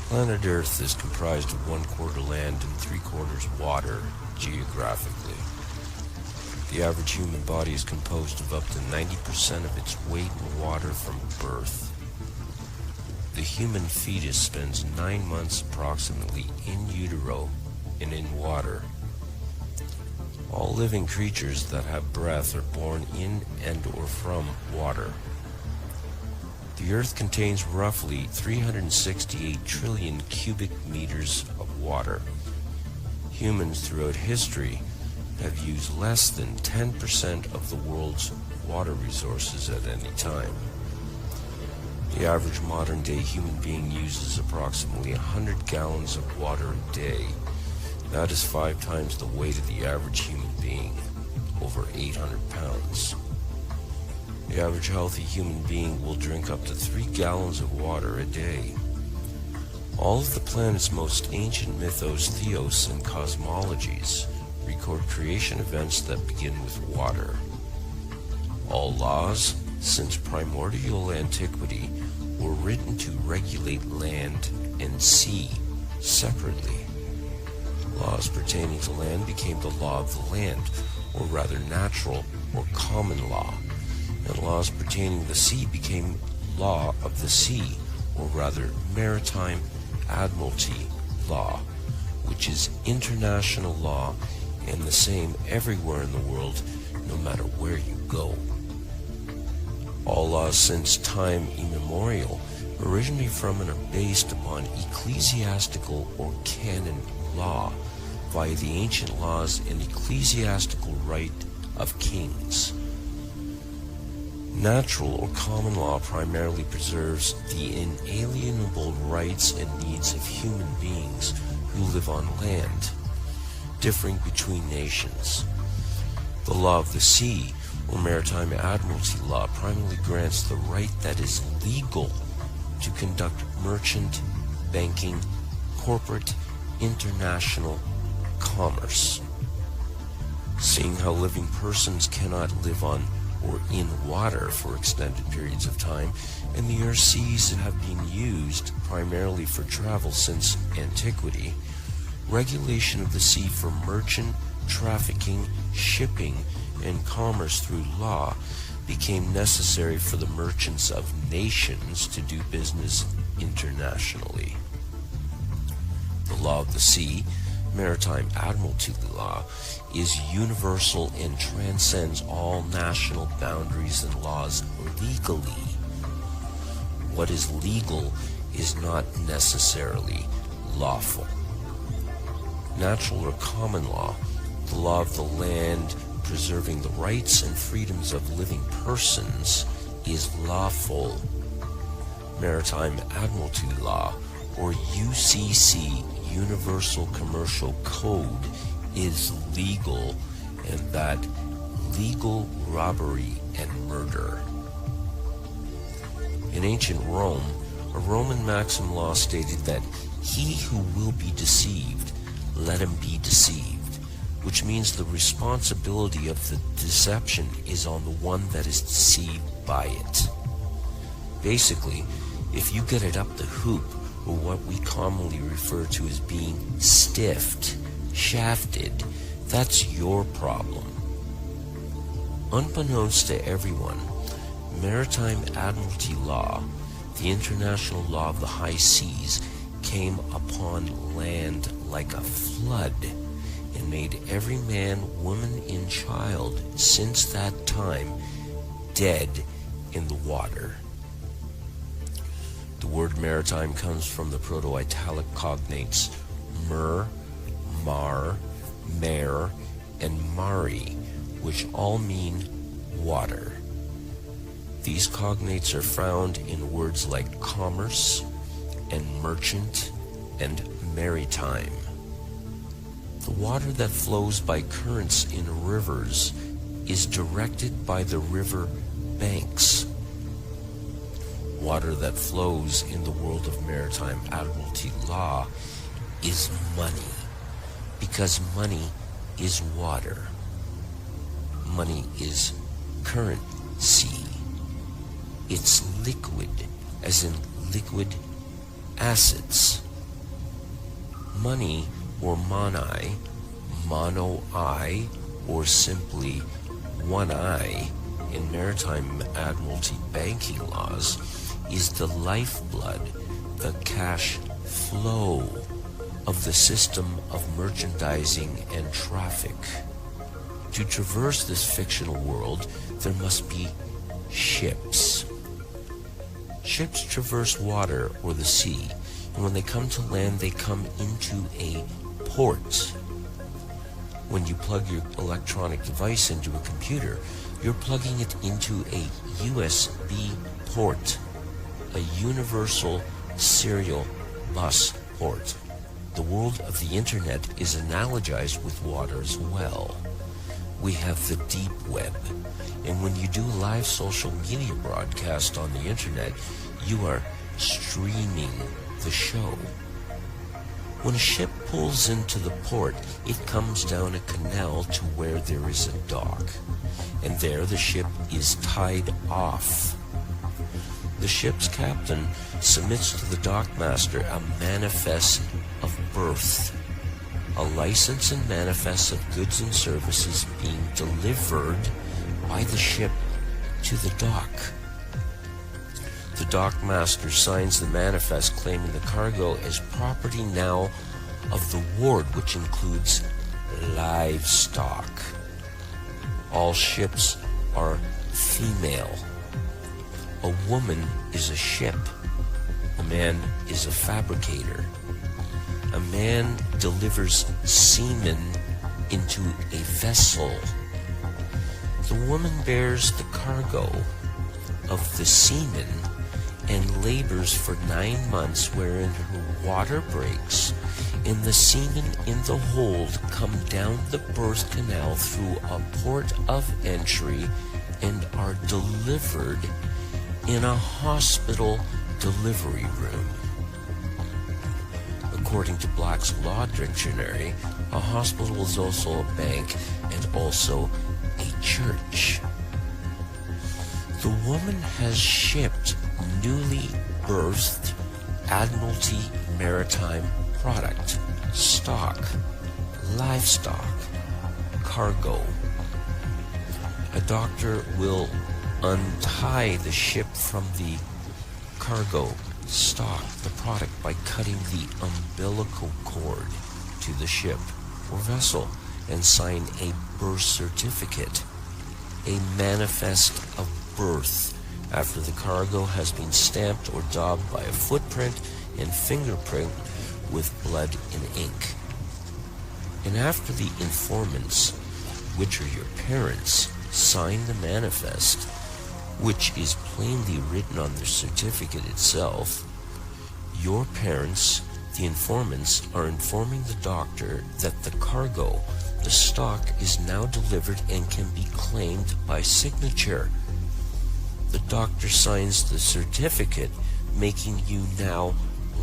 Planet Earth is comprised of 1/4 land and 3/4 water geographically. The average human body is composed of up to 90% of its weight in water from birth. The human fetus spends 9 months approximately in utero and in water. All living creatures that have breath are born in and or from water. The Earth contains roughly 368 trillion cubic meters of water. Humans throughout history have used less than 10% of the world's water resources at any time. The average modern-day human being uses approximately 100 gallons of water a day. That is 5 times the weight of the average human being, over 800 pounds. The average healthy human being will drink up to 3 gallons of water a day. All of the planet's most ancient mythos, theos, and cosmologies record creation events that begin with water. All laws, since primordial antiquity, were written to regulate land and sea separately. Laws pertaining to land became the law of the land, or rather natural or common law, and laws pertaining to the sea became law of the sea, or rather maritime admiralty law, which is international law and the same everywhere in the world, no matter where you go. All laws since time immemorial originate from and are based upon ecclesiastical or canon law via the ancient laws and ecclesiastical right of kings. Natural or common law primarily preserves the inalienable rights and needs of human beings who live on land, differing between nations. The law of the sea, or maritime admiralty law, primarily grants the right that is legal to conduct merchant, banking, corporate, international commerce. Seeing how living persons cannot live on or in water for extended periods of time, and the Earth's seas have been used primarily for travel since antiquity, regulation of the sea for merchant, trafficking, shipping, and commerce through law became necessary for the merchants of nations to do business internationally. The law of the sea, maritime admiralty law, is universal and transcends all national boundaries and laws legally. What is legal is not necessarily lawful. Natural or common law, the law of the land preserving the rights and freedoms of living persons, is lawful. Maritime admiralty law, or UCC, Universal Commercial Code, is legal, and that legal robbery and murder. In ancient Rome, a Roman maxim law stated that he who will be deceived, let him be deceived, which means the responsibility of the deception is on the one that is deceived by it. Basically, if you get it up the hoop, or what we commonly refer to as being stiffed, shafted, that's your problem. Unbeknownst to everyone, maritime admiralty law, the international law of the high seas, came upon land like a flood and made every man, woman, and child since that time dead in the water. The word maritime comes from the Proto-Italic cognates mer, mar, mare, and mari, which all mean water. These cognates are found in words like commerce and merchant and maritime. The water that flows by currents in rivers is directed by the river banks. Water that flows in the world of maritime admiralty law is money, because money is water. Money is currency. It's liquid, as in liquid assets, Money, or monai, mono-eye, or simply one eye in maritime admiralty banking laws, is the lifeblood, the cash flow of the system of merchandising and traffic. To traverse this fictional world, there must be ships. Ships traverse water or the sea, and when they come to land, they come into a port. When you plug your electronic device into a computer, you're plugging it into a USB port, a universal serial bus port. The world of the internet is analogized with water as well. We have the deep web, and when you do a live social media broadcast on the internet, you are streaming the show. When a ship pulls into the port, it comes down a canal to where there is a dock, and there the ship is tied off. The ship's captain submits to the dockmaster a manifest of birth, a license and manifest of goods and services being delivered by the ship to the dock. The dockmaster signs the manifest claiming the cargo as property now of the ward, which includes livestock. All ships are female. A woman is a ship. A man is a fabricator. A man delivers semen into a vessel. The woman bears the cargo of the semen and labors for 9 months, wherein her water breaks and the semen in the hold come down the birth canal through a port of entry and are delivered in a hospital delivery room. According to Black's Law Dictionary, a hospital is also a bank and also a church. The woman has shipped newly birthed Admiralty maritime product, stock, livestock, cargo. A doctor will untie the ship from the cargo, stock, the product by cutting the umbilical cord to the ship or vessel and sign a birth certificate, a manifest of birth, after the cargo has been stamped or daubed by a footprint and fingerprint with blood and ink. And after the informants, which are your parents, sign the manifest, which is plainly written on their certificate itself, your parents, the informants, are informing the doctor that the cargo, the stock, is now delivered and can be claimed by signature. The doctor signs the certificate, making you now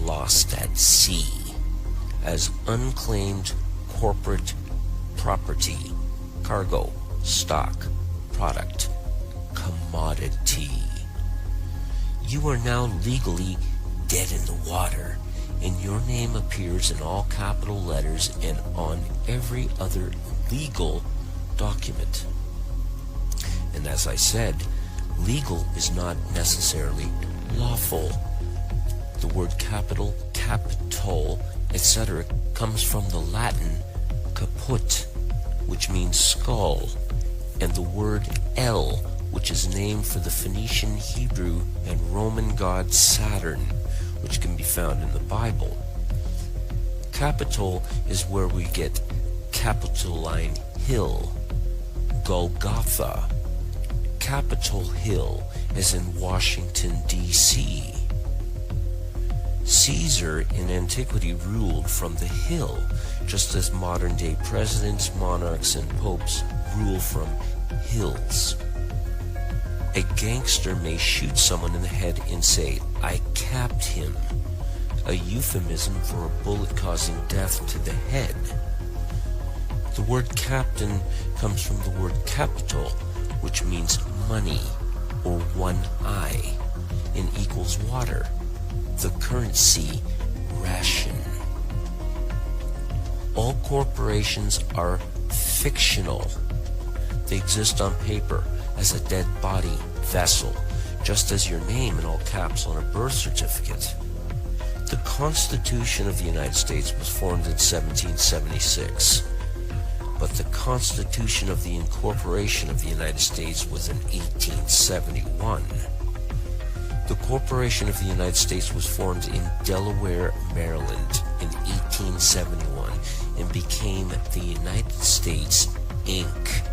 lost at sea as unclaimed corporate property, cargo, stock, product, commodity. You are now legally dead in the water, and your name appears in all capital letters and on every other legal document. And as I said, legal is not necessarily lawful. The word capital, capital, etc. comes from the Latin caput, which means skull, and the word El, which is named for the Phoenician, Hebrew, and Roman god Saturn, which can be found in the Bible. Capitol is where we get Capitoline Hill, Golgotha, Capitol Hill, as in Washington, D.C. Caesar in antiquity ruled from the hill, just as modern-day presidents, monarchs, and popes rule from hills. A gangster may shoot someone in the head and say, "I capped him," a euphemism for a bullet causing death to the head. The word captain comes from the word capital, which means money or one eye, and equals water, the currency ration. All corporations are fictional. They exist on paper as a dead body vessel, just as your name in all caps on a birth certificate. The Constitution of the United States was formed in 1776, but the Constitution of the Incorporation of the United States was in 1871. The Corporation of the United States was formed in Delaware, Maryland in 1871 and became the United States, Inc.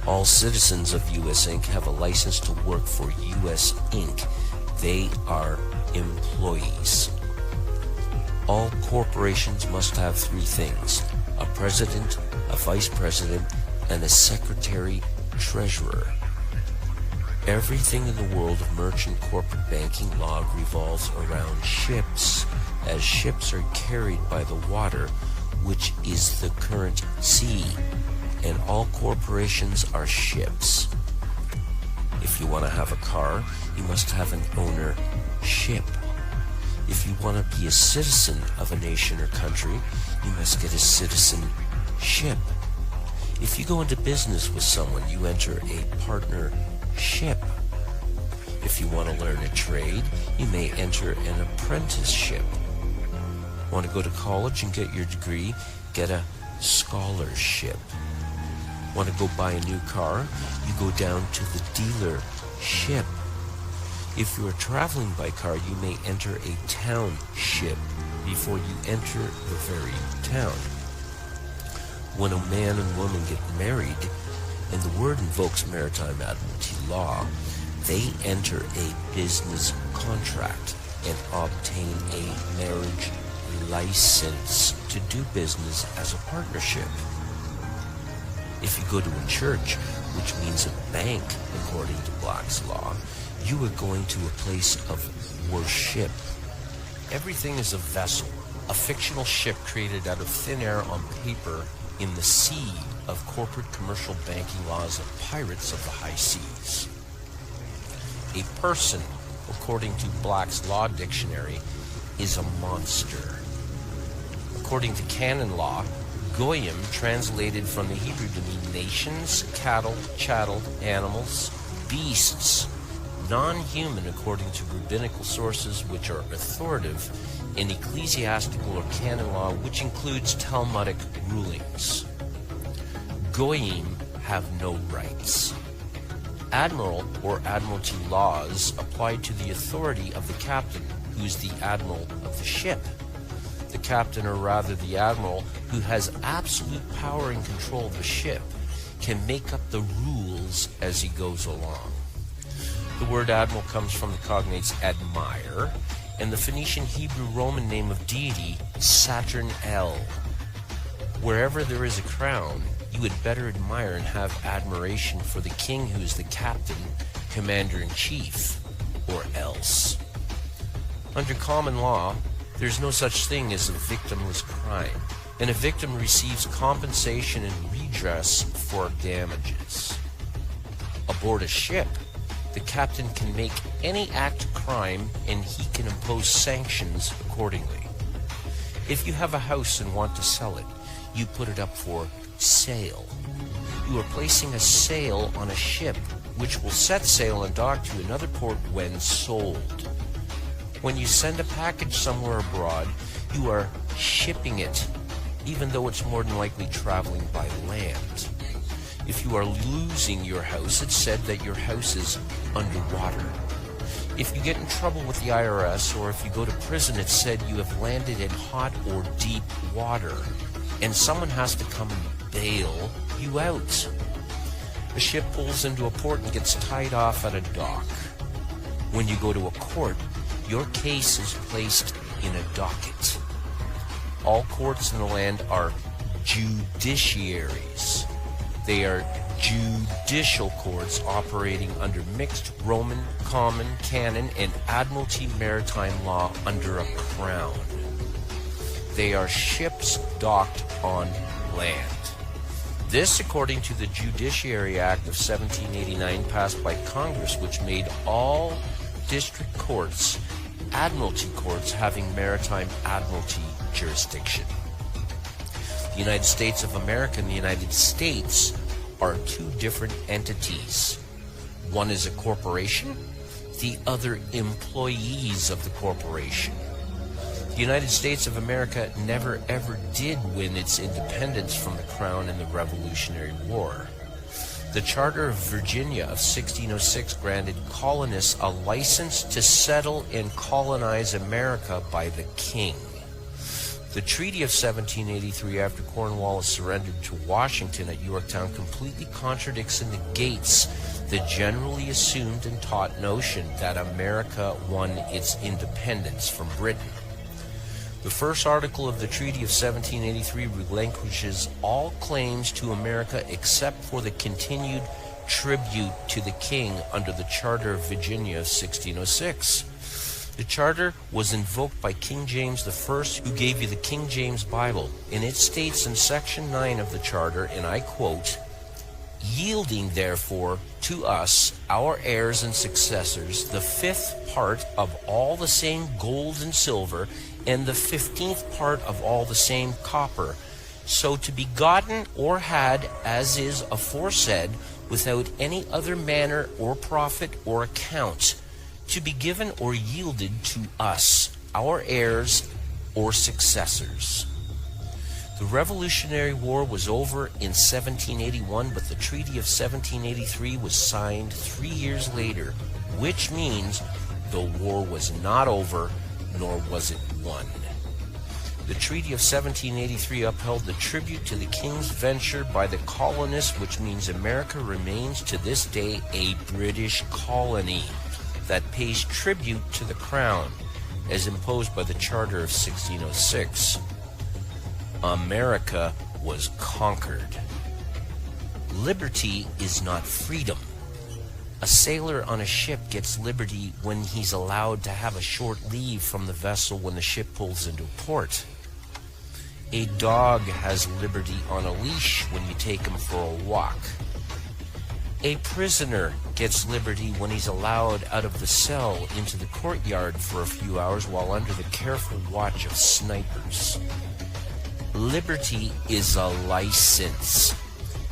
All citizens of U.S. Inc. have a license to work for U.S. Inc. They are employees. All corporations must have three things: a president, a vice president, and a secretary-treasurer. Everything in the world of merchant corporate banking law revolves around ships, as ships are carried by the water, which is the current sea, and all corporations are ships. If you want to have a car, you must have an ownership. If you want to be a citizen of a nation or country, you must get a citizenship. If you go into business with someone, you enter a partnership. If you want to learn a trade, you may enter an apprenticeship. Want to go to college and get your degree? Get a scholarship. Want to go buy a new car? You go down to the dealership. If you are traveling by car, you may enter a township before you enter the very town. When a man and woman get married, and the word invokes maritime admiralty law, they enter a business contract and obtain a marriage license to do business as a partnership. If you go to a church, which means a bank according to Black's law, you are going to a place of worship. Everything is a vessel, a fictional ship created out of thin air on paper in the sea of corporate commercial banking laws of pirates of the high seas. A person, according to Black's Law Dictionary, is a monster. According to canon law, Goyim, translated from the Hebrew to mean nations, cattle, chattel, animals, beasts, non-human according to rabbinical sources which are authoritative in ecclesiastical or canon law, which includes Talmudic rulings. Goyim have no rights. Admiral or admiralty laws apply to the authority of the captain, who is the admiral of the ship. The captain, or rather the admiral, who has absolute power and control of the ship, can make up the rules as he goes along. The word admiral comes from the cognates admire, and the Phoenician Hebrew Roman name of deity, Saturn El. Wherever there is a crown, you had better admire and have admiration for the king who is the captain, commander-in-chief, or else. Under common law, there's no such thing as a victimless crime, and a victim receives compensation and redress for damages. Aboard a ship, the captain can make any act crime and he can impose sanctions accordingly. If you have a house and want to sell it, you put it up for sale. You are placing a sale on a ship which will set sail and dock to another port when sold. When you send a package somewhere abroad, you are shipping it, even though it's more than likely traveling by land. If you are losing your house, it's said that your house is underwater. If you get in trouble with the IRS, or if you go to prison, it's said you have landed in hot or deep water, and someone has to come and bail you out. A ship pulls into a port and gets tied off at a dock. When you go to a court, your case is placed in a docket. All courts in the land are judiciaries. They are judicial courts operating under mixed Roman, common, canon, and admiralty maritime law under a crown. They are ships docked on land. This, according to the Judiciary Act of 1789 passed by Congress, which made all district courts admiralty courts having maritime admiralty jurisdiction. The United States of America and the United States are two different entities. One is a corporation, the other employees of the corporation. The United States of America never ever did win its independence from the Crown in the Revolutionary War. The Charter of Virginia of 1606 granted colonists a license to settle and colonize America by the King. The Treaty of 1783, after Cornwallis surrendered to Washington at Yorktown, completely contradicts and negates the generally assumed and taught notion that America won its independence from Britain. The first article of the Treaty of 1783 relinquishes all claims to America except for the continued tribute to the King under the Charter of Virginia of 1606. The charter was invoked by King James I, who gave you the King James Bible, and it states in Section 9 of the charter, and I quote, "Yielding therefore to us, our heirs and successors, the 5th part of all the same gold and silver, and the 15th part of all the same copper, so to be gotten or had, as is aforesaid, without any other manner or profit or account, to be given or yielded to us, our heirs or successors." The Revolutionary War was over in 1781, but the Treaty of 1783 was signed 3 years later, which means the war was not over, nor was it won. The Treaty of 1783 upheld the tribute to the King's venture by the colonists, which means America remains to this day a British colony that pays tribute to the Crown, as imposed by the Charter of 1606. America was conquered. Liberty is not freedom. A sailor on a ship gets liberty when he's allowed to have a short leave from the vessel when the ship pulls into port. A dog has liberty on a leash when you take him for a walk. A prisoner gets liberty when he's allowed out of the cell into the courtyard for a few hours while under the careful watch of snipers. Liberty is a license.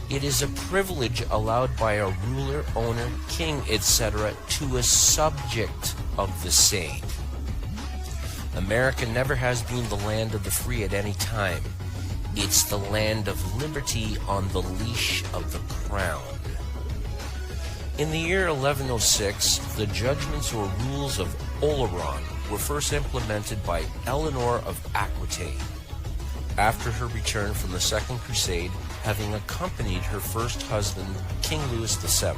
It is a privilege allowed by a ruler, owner, king, etc. to a subject of the same. America never has been the land of the free at any time. It's the land of liberty on the leash of the crown. In the year 1106, the judgments or rules of Oleron were first implemented by Eleanor of Aquitaine, after her return from the Second Crusade, having accompanied her first husband, King Louis VII.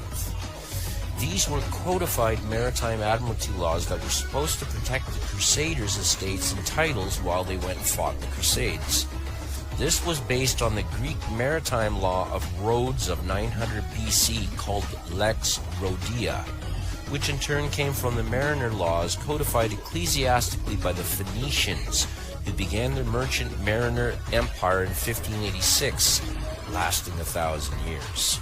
These were codified maritime admiralty laws that were supposed to protect the Crusaders' estates and titles while they went and fought the Crusades. This was based on the Greek maritime law of Rhodes of 900 BC called Lex Rhodia, which in turn came from the mariner laws codified ecclesiastically by the Phoenicians, who began their merchant mariner empire in 1586, lasting 1,000 years.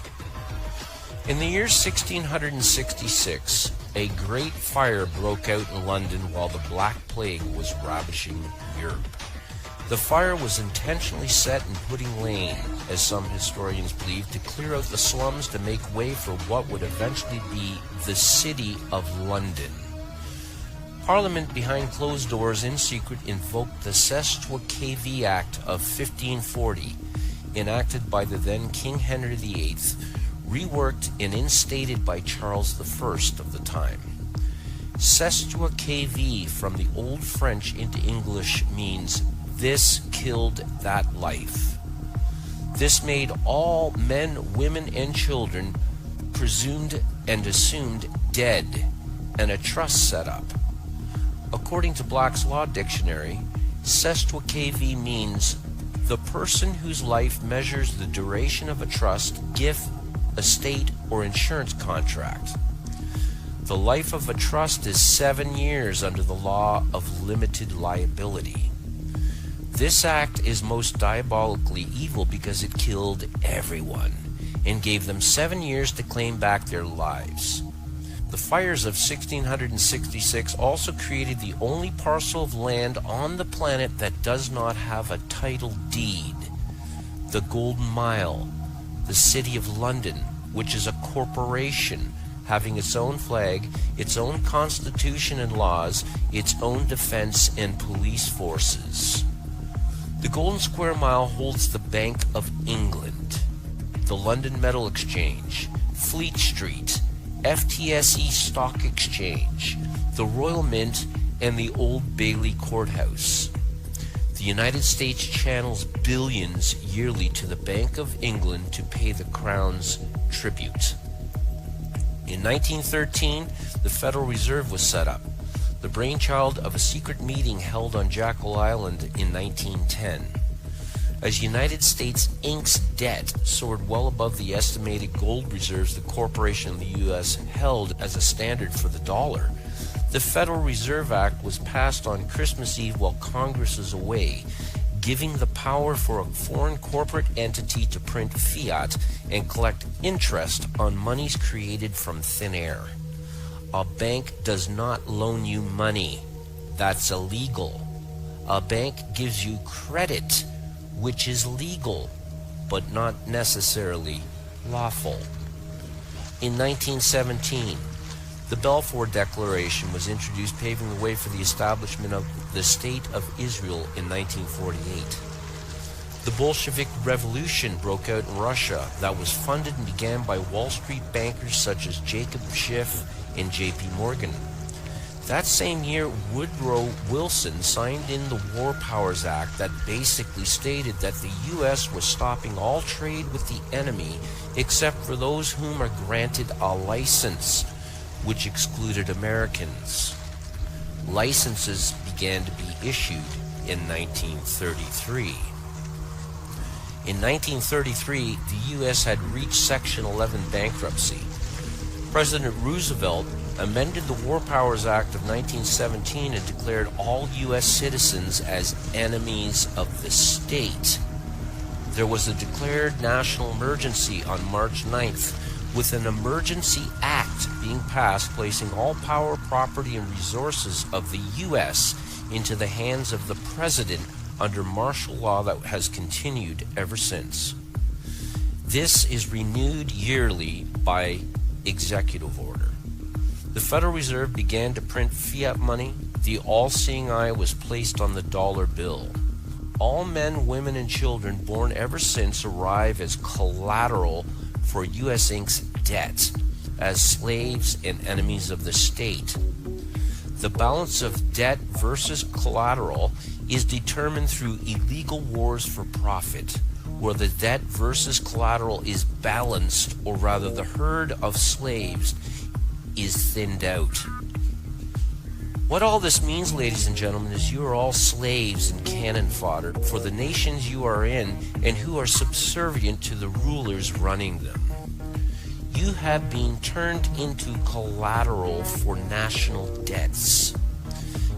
In the year 1666, a great fire broke out in London while the Black Plague was ravaging Europe. The fire was intentionally set in Pudding Lane, as some historians believe, to clear out the slums to make way for what would eventually be the City of London. Parliament, behind closed doors in secret, invoked the Sestuacavi Act of 1540, enacted by the then King Henry VIII, reworked and instated by Charles I of the time. Sestuacavi, from the Old French into English, means "this killed that life." This made all men, women, and children presumed and assumed dead, and a trust set up. According to Black's Law Dictionary, Sestuacavi means the person whose life measures the duration of a trust, gift, estate, or insurance contract. The life of a trust is 7 years under the law of limited liability. This act is most diabolically evil because it killed everyone and gave them 7 years to claim back their lives. The fires of 1666 also created the only parcel of land on the planet that does not have a title deed. the Golden Mile, the City of London, which is a corporation having its own flag, its own constitution and laws, its own defense and police forces. The Golden Square Mile holds the Bank of England, the London Metal Exchange, Fleet Street, FTSE Stock Exchange, the Royal Mint, and the Old Bailey Courthouse. The United States channels billions yearly to the Bank of England to pay the Crown's tribute. In 1913, the Federal Reserve was set up, the brainchild of a secret meeting held on Jekyll Island in 1910. As United States Inc.'s debt soared well above the estimated gold reserves the corporation of the U.S. held as a standard for the dollar, the Federal Reserve Act was passed on Christmas Eve while Congress was away, giving the power for a foreign corporate entity to print fiat and collect interest on monies created from thin air. A bank does not loan you money. That's illegal. A bank gives you credit, which is legal, but not necessarily lawful. In 1917, the Balfour Declaration was introduced, paving the way for the establishment of the State of Israel in 1948. The Bolshevik Revolution broke out in Russia that was funded and began by Wall Street bankers such as Jacob Schiff and J.P. Morgan. That same year, Woodrow Wilson signed in the War Powers Act that basically stated that the U.S. was stopping all trade with the enemy except for those whom are granted a license, which excluded Americans. Licenses began to be issued in 1933. In 1933, the U.S. had reached Section 11 bankruptcy. President Roosevelt amended the War Powers Act of 1917 and declared all U.S. citizens as enemies of the state. There was a declared national emergency on March 9th, with an emergency act being passed placing all power, property, and resources of the U.S. into the hands of the President under martial law that has continued ever since. This is renewed yearly by executive order. The Federal Reserve began to print fiat money. The all-seeing eye was placed on the dollar bill. All men, women, and children born ever since arrive as collateral for U.S. Inc.'s debt, as slaves and enemies of the state. The balance of debt versus collateral is determined through illegal wars for profit, where the debt versus collateral is balanced, or rather the herd of slaves is thinned out. What all this means, ladies and gentlemen, is you are all slaves and cannon fodder for the nations you are in and who are subservient to the rulers running them. You have been turned into collateral for national debts.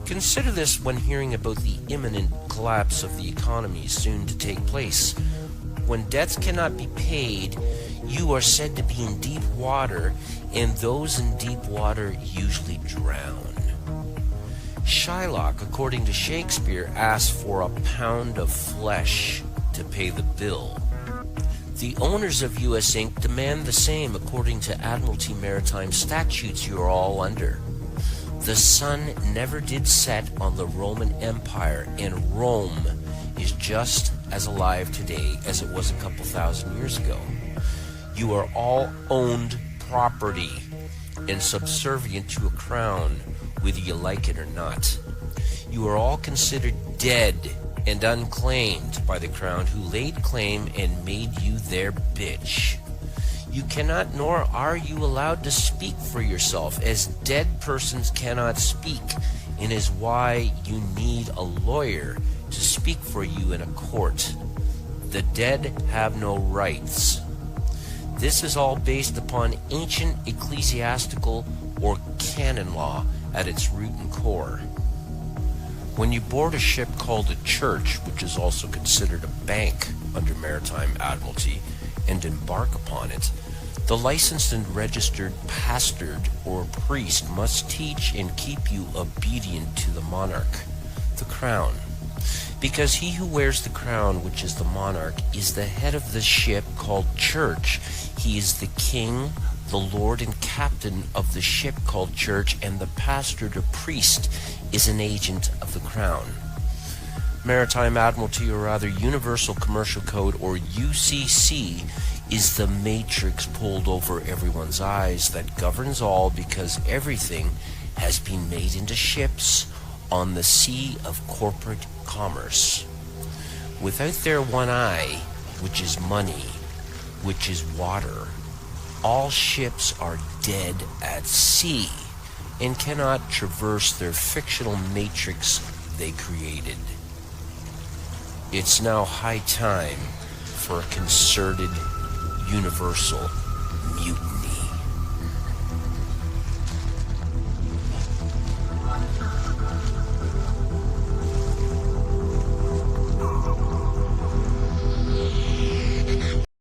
Consider this when hearing about the imminent collapse of the economy soon to take place. When debts cannot be paid, you are said to be in deep water, and those in deep water usually drown. Shylock, according to Shakespeare, asked for a pound of flesh to pay the bill. The owners of U.S. Inc. demand the same according to Admiralty Maritime statutes you are all under. The sun never did set on the Roman Empire, and Rome is just as alive today as it was a couple thousand years ago. You are all owned property and subservient to a crown, whether you like it or not. You are all considered dead and unclaimed by the crown, who laid claim and made you their bitch. You cannot, nor are you allowed to speak for yourself, as dead persons cannot speak, and is why you need a lawyer to speak for you in a court. The dead have no rights. This is all based upon ancient ecclesiastical or canon law at its root and core. When you board a ship called a church, which is also considered a bank under Maritime Admiralty, and embark upon it, the licensed and registered pastor or priest must teach and keep you obedient to the monarch, the crown. because he who wears the crown, which is the monarch, is the head of the ship called church. He is the king, the lord and captain of the ship called church, and the pastor to priest is an agent of the crown. Maritime Admiralty, or rather Universal Commercial Code, or UCC, is the matrix pulled over everyone's eyes that governs all, because everything has been made into ships on the sea of corporate commerce. Without their one eye, which is money, which is water, all ships are dead at sea and cannot traverse their fictional matrix they created. It's now high time for a concerted universal mutiny.